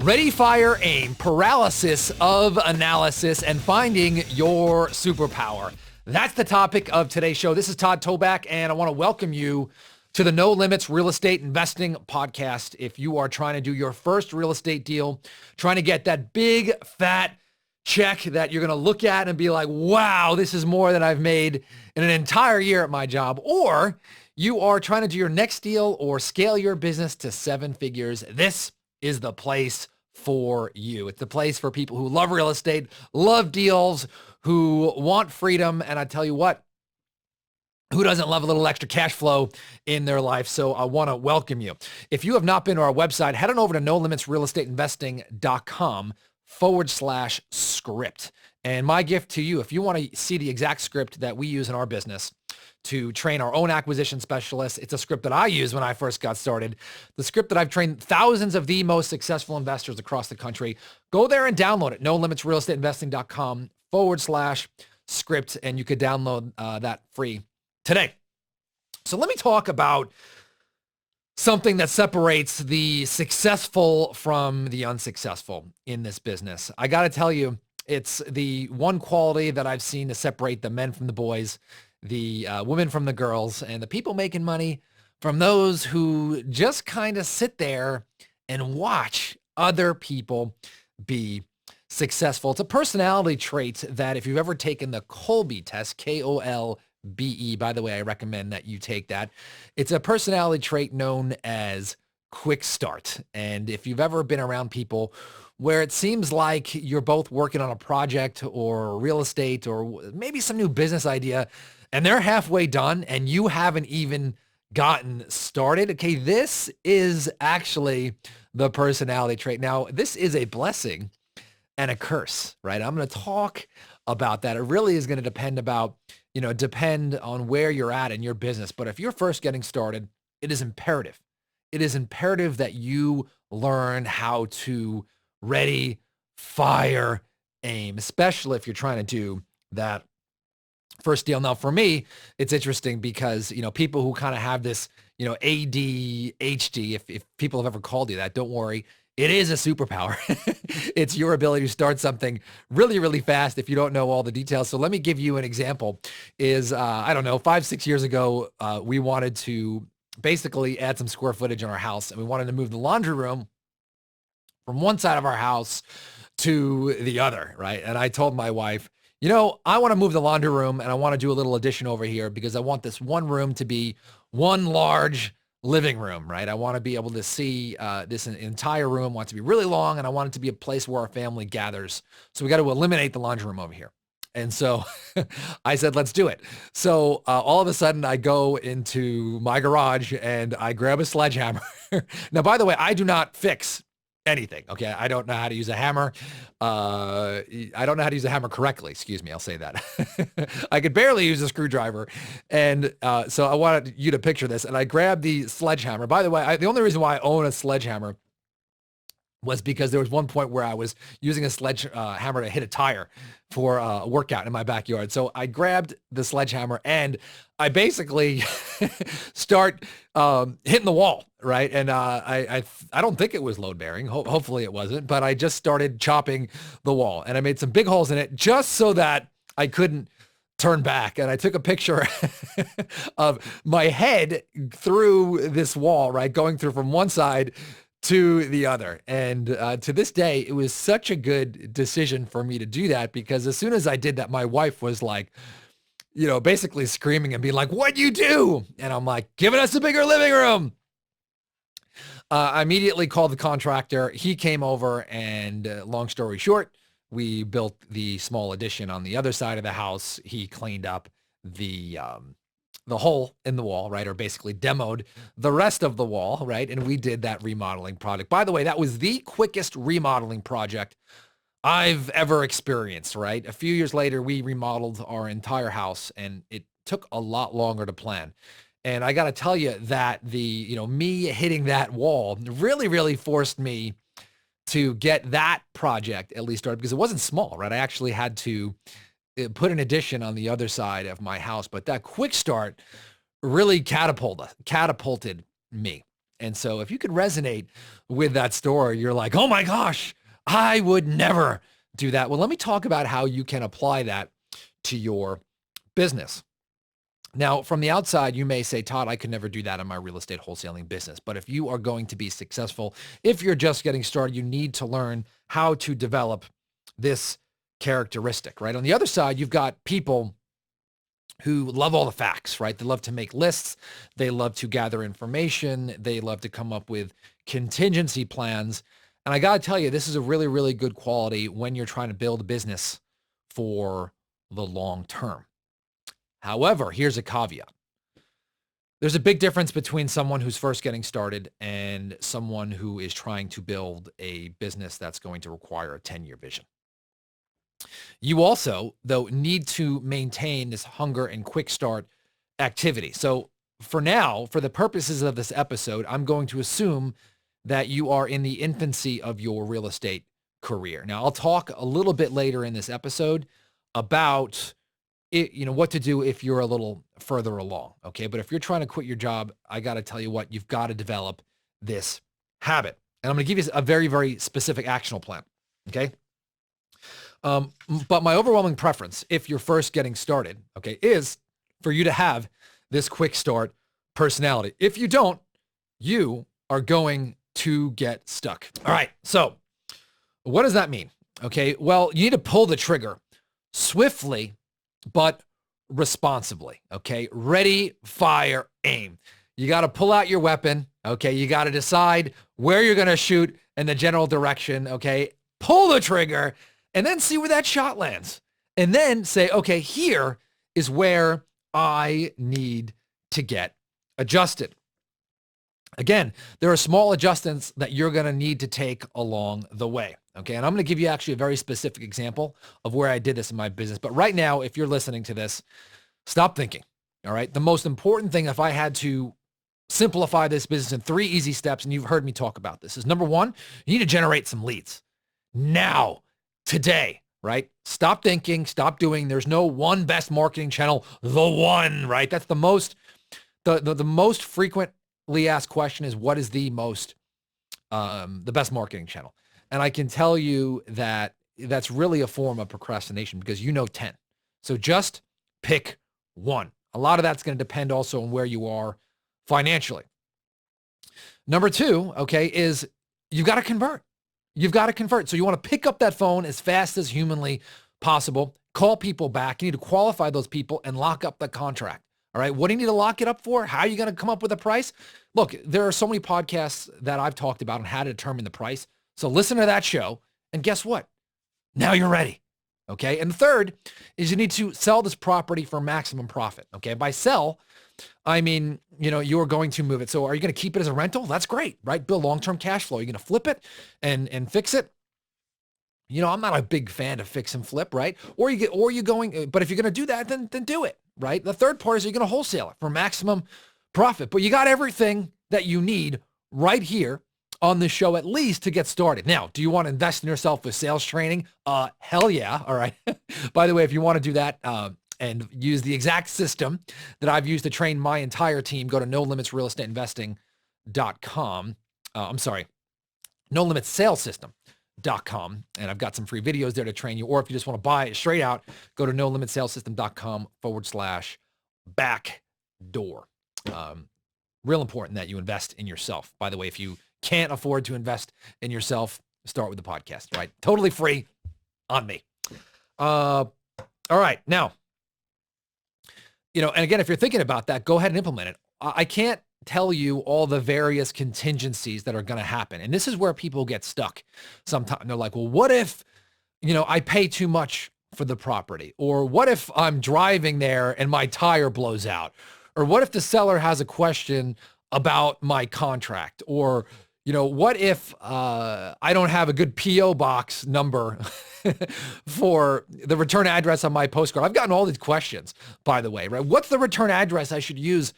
Ready, fire, aim, paralysis of analysis, and finding your superpower. That's the topic of today's show. This is Todd Toback, and I want to welcome you to the No Limits Real Estate Investing Podcast. If you are trying to do your first real estate deal, trying to get that big, fat check that you're going to look at and be like, wow, this is more than I've made in an entire year at my job, or you are trying to do your next deal or scale your business to 7 figures, this is the place for you. It's the place for people who love real estate, love deals, who want freedom. And I tell you what, who doesn't love a little extra cash flow in their life? So I want to welcome you. If you have not been to our website, head on over to nolimitsrealestateinvesting.com/script. And my gift to you, if you want to see the exact script that we use in our business to train our own acquisition specialists, it's a script that I used when I first got started. The script that I've trained thousands of the most successful investors across the country. Go there and download it. nolimitsrealestateinvesting.com/script. And you could download that free today. So let me talk about something that separates the successful from the unsuccessful in this business. I got to tell you, it's the one quality that I've seen to separate the men from the boys, the women from the girls, and the people making money from those who just kind of sit there and watch other people be successful. It's a personality trait that if you've ever taken the Kolbe test, Kolbe, by the way, I recommend that you take that. It's a personality trait known as quick start. And if you've ever been around people where it seems like you're both working on a project or real estate or maybe some new business idea, and they're halfway done and you haven't even gotten started. Okay, this is actually the personality trait. Now, this is a blessing and a curse, right? I'm going to talk about that. It really is going to depend on where you're at in your business. But if you're first getting started, it is imperative. It is imperative that you learn how to ready, fire, aim, especially if you're trying to do that first deal. Now, for me, it's interesting because, people who kind of have this, ADHD, if people have ever called you that, don't worry. It is a superpower. It's your ability to start something really, really fast if you don't know all the details. So let me give you an example. 5-6 years ago, we wanted to basically add some square footage in our house, and we wanted to move the laundry room from one side of our house to the other, right? And I told my wife, I want to move the laundry room and I want to do a little addition over here because I want this one room to be one large living room, right? I want to be able to see this entire room. I want it to be really long, and I want it to be a place where our family gathers. So we got to eliminate the laundry room over here. And so I said, let's do it. So all of a sudden I go into my garage and I grab a sledgehammer. Now, by the way, I do not fix anything. Okay. I don't know how to use a hammer. I don't know how to use a hammer correctly. Excuse me. I'll say that. I could barely use a screwdriver. And so I wanted you to picture this. And I grabbed the sledgehammer. By the way, the only reason why I own a sledgehammer was because there was one point where I was using a sledgehammer to hit a tire for a workout in my backyard. So I grabbed the sledgehammer and I basically start hitting the wall, right? And I don't think it was load bearing. Hopefully it wasn't, but I just started chopping the wall and I made some big holes in it just so that I couldn't turn back. And I took a picture of my head through this wall, right? Going through from one side to the other. And to this day, it was such a good decision for me to do that because as soon as I did that, my wife was like, basically screaming and being like, what'd you do? And I'm like, giving us a bigger living room. I immediately called the contractor. He came over and long story short, we built the small addition on the other side of the house. He cleaned up the hole in the wall, right? Or basically demoed the rest of the wall, right? And we did that remodeling project. By the way, that was the quickest remodeling project I've ever experienced, right? A few years later, we remodeled our entire house and it took a lot longer to plan. And I got to tell you that me hitting that wall really, really forced me to get that project at least started because it wasn't small, right? I actually had to put an addition on the other side of my house, but that quick start really catapulted me. And so if you could resonate with that story, you're like, oh my gosh, I would never do that. Well, let me talk about how you can apply that to your business. Now, from the outside, you may say, Todd, I could never do that in my real estate wholesaling business. But if you are going to be successful, if you're just getting started, you need to learn how to develop this characteristic, right? On the other side, you've got people who love all the facts, right? They love to make lists. They love to gather information. They love to come up with contingency plans. And I got to tell you, this is a really, really good quality when you're trying to build a business for the long term. However, here's a caveat. There's a big difference between someone who's first getting started and someone who is trying to build a business that's going to require a 10-year vision. You also, though, need to maintain this hunger and quick start activity. So for now, for the purposes of this episode, I'm going to assume that you are in the infancy of your real estate career. Now, I'll talk a little bit later in this episode about it, what to do if you're a little further along. Okay. But if you're trying to quit your job, I got to tell you what, you've got to develop this habit. And I'm going to give you a very, very specific actionable plan. Okay. But my overwhelming preference, if you're first getting started, okay, is for you to have this quick start personality. If you don't, you are going to get stuck. All right. So what does that mean? Okay. Well, you need to pull the trigger swiftly, but responsibly. Okay. Ready, fire, aim. You got to pull out your weapon. Okay. You got to decide where you're going to shoot and the general direction. Okay. Pull the trigger and then see where that shot lands. And then say, okay, here is where I need to get adjusted. Again, there are small adjustments that you're going to need to take along the way. Okay. And I'm going to give you actually a very specific example of where I did this in my business. But right now, if you're listening to this, stop thinking. All right. The most important thing, if I had to simplify this business in 3 easy steps, and you've heard me talk about this, is number 1, you need to generate some leads now, today, right? Stop thinking, stop doing. There's no one best marketing channel, the one, right? That's the most frequently asked question is, what is the best marketing channel? And I can tell you that that's really a form of procrastination because 10. So just pick one. A lot of that's going to depend also on where you are financially. Number 2, okay, is you've got to convert. You've got to convert. So you want to pick up that phone as fast as humanly possible, call people back. You need to qualify those people and lock up the contract. All right. What do you need to lock it up for? How are you going to come up with a price? Look, there are so many podcasts that I've talked about on how to determine the price. So listen to that show and guess what? Now you're ready. Okay. And the third is you need to sell this property for maximum profit. Okay. By sell, I mean, you're going to move it. So are you going to keep it as a rental? That's great, right? Build long-term cash flow. You're going to flip it and fix it. I'm not a big fan of fix and flip, right? But if you're going to do that, then do it, right? The third part is you're going to wholesale it for maximum profit, but you got everything that you need right here on the show, at least to get started. Now, do you want to invest in yourself with sales training? Hell yeah. All right. By the way, if you want to do that, and use the exact system that I've used to train my entire team, go to NoLimitsRealEstateInvesting.com. NoLimitsSalesSystem.com. And I've got some free videos there to train you. Or if you just want to buy it straight out, go to NoLimitsSalesSystem.com/backdoor. Real important that you invest in yourself. By the way, if you can't afford to invest in yourself, start with the podcast, right? Totally free on me. All right. Now, and again, if you're thinking about that, go ahead and implement it. I can't tell you all the various contingencies that are going to happen. And this is where people get stuck sometimes. They're like, well, what if, I pay too much for the property? Or what if I'm driving there and my tire blows out? Or what if the seller has a question about my contract? Or, what if I don't have a good PO box number for the return address on my postcard? I've gotten all these questions, by the way, right? What's the return address I should use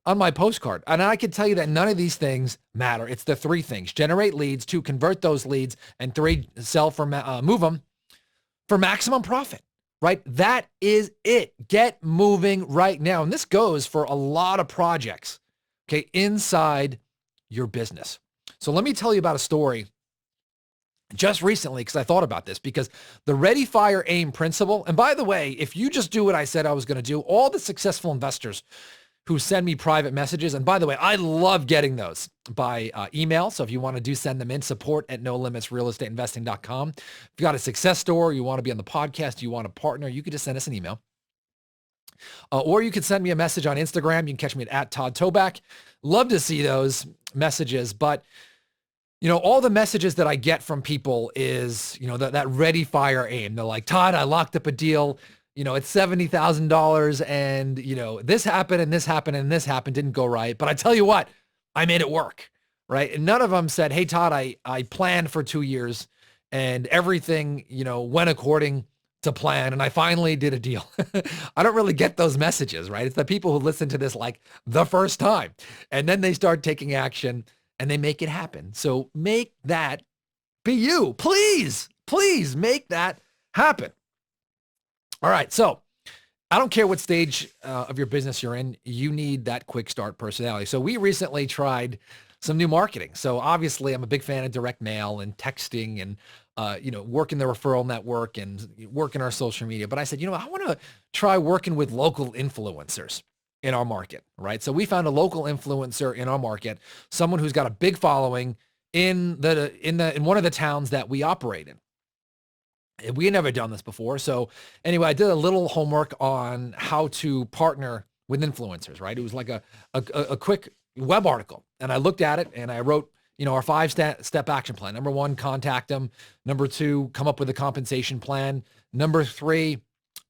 on my postcard? And I can tell you that none of these things matter. It's the 3 things: generate leads, 2, convert those leads, and 3, sell for move them for maximum profit, right? That is it. Get moving right now. And this goes for a lot of projects, okay, inside your business. So let me tell you about a story just recently, because I thought about this, because the ready, fire, aim principle. And by the way, if you just do what I said I was going to do, all the successful investors who send me private messages, and by the way, I love getting those by email. So if you want to send them in, support@nolimitsrealestateinvesting.com. If you got a success story, you want to be on the podcast, you want to partner, you could just send us an email. Or you could send me a message on Instagram. You can catch me at Todd Toback. Love to see those messages. But all the messages that I get from people is, that ready, fire, aim. They're like, Todd, I locked up a deal. It's $70,000 and, this happened and this happened and this happened, didn't go right. But I tell you what, I made it work, right? And none of them said, hey, Todd, I planned for 2 years and everything, went according to plan. And I finally did a deal. I don't really get those messages, right? It's the people who listen to this like the first time and then they start taking action and they make it happen. So make that be you. Please make that happen. All right. So I don't care what stage of your business you're in, you need that quick start personality. So we recently tried some new marketing. So obviously I'm a big fan of direct mail and texting and, working the referral network and working our social media. But I said, I want to try working with local influencers in our market, right? So we found a local influencer in our market, someone who's got a big following in one of the towns that we operate in. We had never done this before. So anyway, I did a little homework on how to partner with influencers, right? It was like a quick web article. And I looked at it and I wrote, our 5-step action plan. Number 1, contact them. Number 2, come up with a compensation plan. Number 3,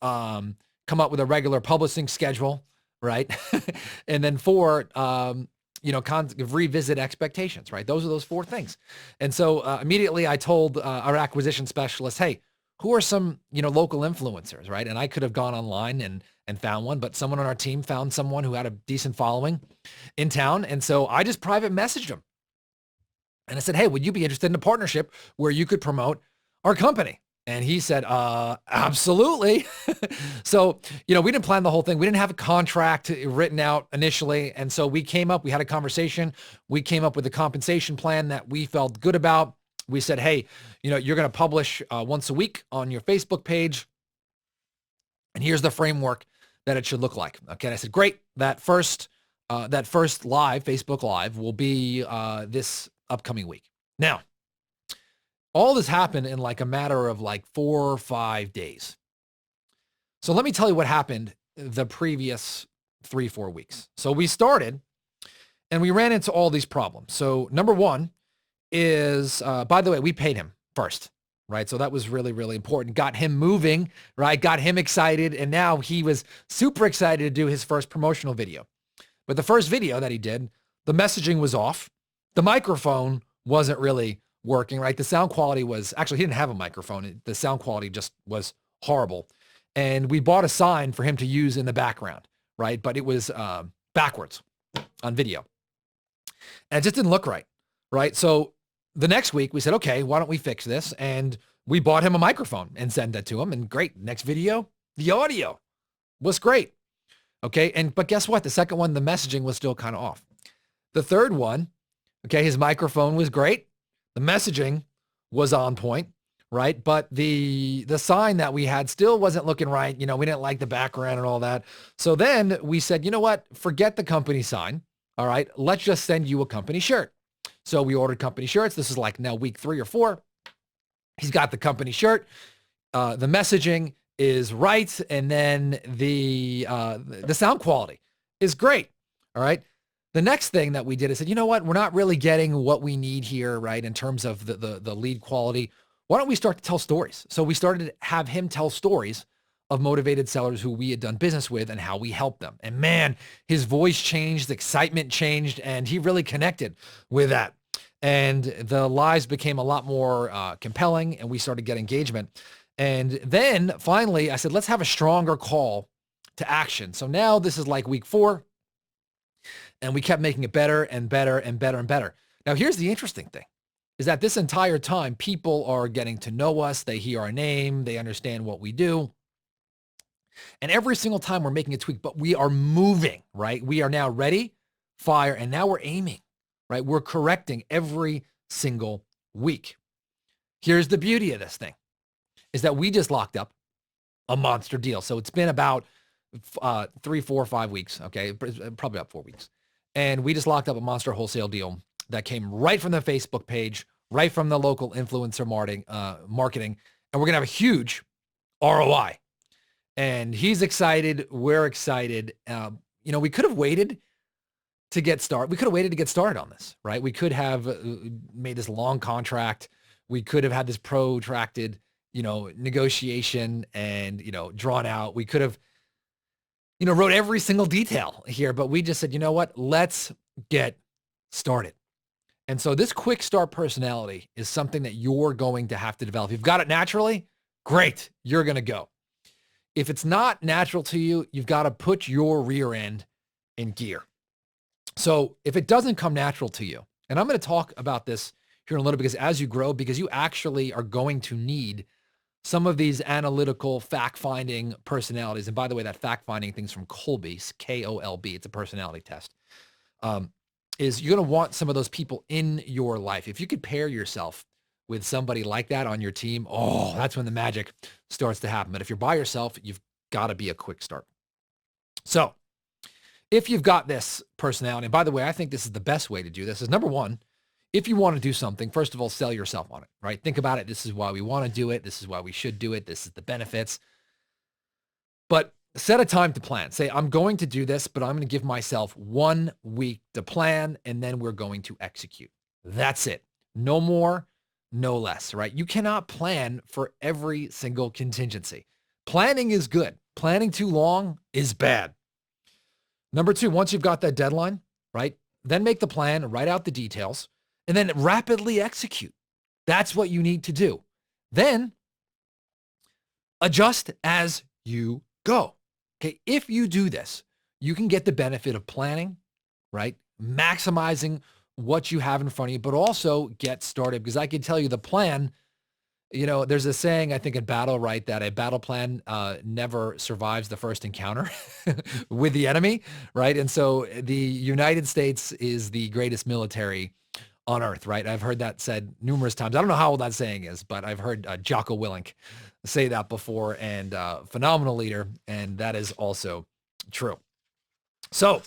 come up with a regular publishing schedule, right? And then 4, revisit expectations, right? Those are those 4 things. And so immediately I told our acquisition specialist, hey, who are some, local influencers, right? And I could have gone online and found one, but someone on our team found someone who had a decent following in town. And so I just private messaged him. And I said, hey, would you be interested in a partnership where you could promote our company? And he said, absolutely. So, we didn't plan the whole thing. We didn't have a contract written out initially. And so we had a conversation. We came up with a compensation plan that we felt good about. We said, hey, you're going to publish once a week on your Facebook page. And here's the framework that it should look like. Okay. And I said, great. That first live, Facebook Live will be this upcoming week. Now, all this happened in like a matter of like 4 or 5 days. So let me tell you what happened the previous 3-4 weeks. So we started and we ran into all these problems. So number 1 is, by the way, we paid him first, right? So that was really, really important. Got him moving, right? Got him excited. And now he was super excited to do his first promotional video. But the first video that he did, the messaging was off. The microphone wasn't really working, right? The sound quality was, actually, he didn't have a microphone. The sound quality just was horrible. And we bought a sign for him to use in the background, right? But it was backwards on video. And it just didn't look right, right? So the next week we said, okay, why don't we fix this? And we bought him a microphone and sent that to him. And great, next video, the audio was great. Okay, but guess what? The second one, the messaging was still kind of off. The third one, okay, his microphone was great. The messaging was on point, right? But the sign that we had still wasn't looking right. We didn't like the background and all that. So then we said, you know what? Forget the company sign. All right, let's just send you a company shirt. So we ordered company shirts. This is like now week 3 or 4. He's got the company shirt. The messaging is right. And then the sound quality is great. All right. The next thing that we did is said, you know what? We're not really getting what we need here, right? In terms of the lead quality. Why don't we start to tell stories? So we started to have him tell stories of motivated sellers who we had done business with and how we helped them. And man, his voice changed, the excitement changed, and he really connected with that. And the lives became a lot more compelling, and we started to get engagement. And then finally, I said, let's have a stronger call to action. So now this is like week 4. And we kept making it better and better and better and better. Now, here's the interesting thing, is that this entire time, people are getting to know us. They hear our name. They understand what we do. And every single time we're making a tweak, but we are moving, right? We are now ready, fire, and now we're aiming. right? We're correcting every single week. Here's the beauty of this thing is that we just locked up a monster deal. So it's been about 3, 4, 5 weeks. Okay. Probably about 4 weeks. And we just locked up a monster wholesale deal that came right from the Facebook page, right from the local influencer marketing. And we're going to have a huge ROI. And he's excited. We're excited. We could have waited to get started. We could have waited to get started on this, right? We could have made this long contract. We could have had this protracted, negotiation and, drawn out. We could have, wrote every single detail here, but we just said, you know what, let's get started. And so this quick start personality is something that you're going to have to develop. You've got it naturally. Great. You're going to go. If it's not natural to you, you've got to put your rear end in gear. So if it doesn't come natural to you, and I'm going to talk about this here in a little bit because as you grow, because you actually are going to need some of these analytical fact-finding personalities. And by the way, that fact-finding thing's from Kolbe, Kolb. It's a personality test. Is you're going to want some of those people in your life. If you could pair yourself with somebody like that on your team, that's when the magic starts to happen. But if you're by yourself, you've got to be a quick start. So if you've got this personality, and by the way, I think this is the best way to do this is number one, if you want to do something, first of all, sell yourself on it, right? Think about it. This is why we want to do it. This is why we should do it. This is the benefits. But set a time to plan. Say, I'm going to do this, but I'm going to give myself 1 week to plan, and then we're going to execute. That's it. No more, no less, right? You cannot plan for every single contingency. Planning is good. Planning too long is bad. Number two, once you've got that deadline, right, then make the plan, write out the details, and then rapidly execute. That's what you need to do. Then adjust as you go. Okay, if you do this, you can get the benefit of planning, right? Maximizing what you have in front of you, but also get started. Because I can tell you the plan, there's a saying, I think in battle, right, that a battle plan never survives the first encounter with the enemy, right? And so the United States is the greatest military on earth, right? I've heard that said numerous times. I don't know how old that saying is, but I've heard Jocko Willink say that before, and phenomenal leader. And that is also true. So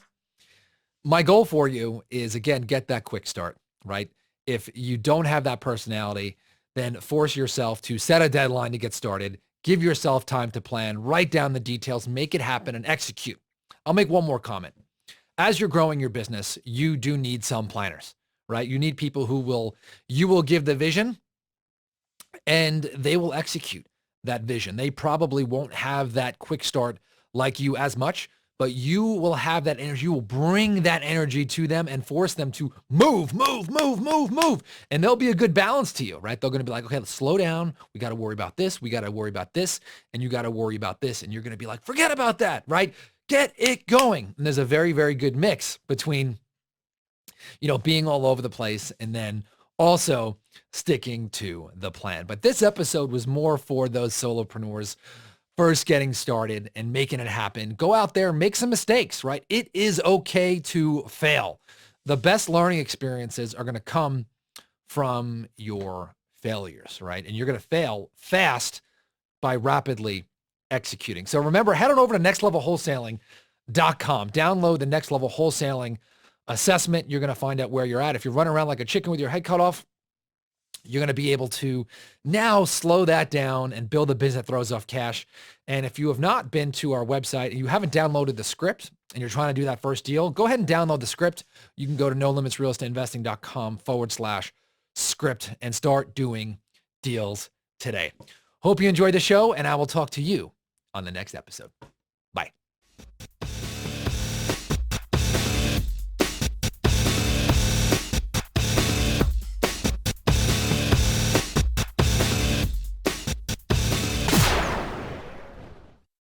my goal for you is, again, get that quick start, right? If you don't have that personality, then force yourself to set a deadline to get started, give yourself time to plan, write down the details, make it happen, and execute. I'll make one more comment. As you're growing your business, you do need some planners, right? You need people you will give the vision and they will execute that vision. They probably won't have that quick start like you as much, but you will have that energy. You will bring that energy to them and force them to move. And there'll be a good balance to you, right? They're going to be like, okay, let's slow down. We got to worry about this. We got to worry about this. And you got to worry about this. And you're going to be like, forget about that, right? Get it going. And there's a very, very good mix between, being all over the place and then also sticking to the plan. But this episode was more for those solopreneurs first getting started and making it happen. Go out there, make some mistakes, right? It is okay to fail. The best learning experiences are going to come from your failures, right? And you're going to fail fast by rapidly executing. So remember, head on over to nextlevelwholesaling.com. Download the Next Level Wholesaling assessment. You're going to find out where you're at. If you're running around like a chicken with your head cut off, you're going to be able to now slow that down and build a business that throws off cash. And if you have not been to our website and you haven't downloaded the script and you're trying to do that first deal, go ahead and download the script. You can go to nolimitsrealestateinvesting.com/script and start doing deals today. Hope you enjoyed the show, and I will talk to you on the next episode. Bye.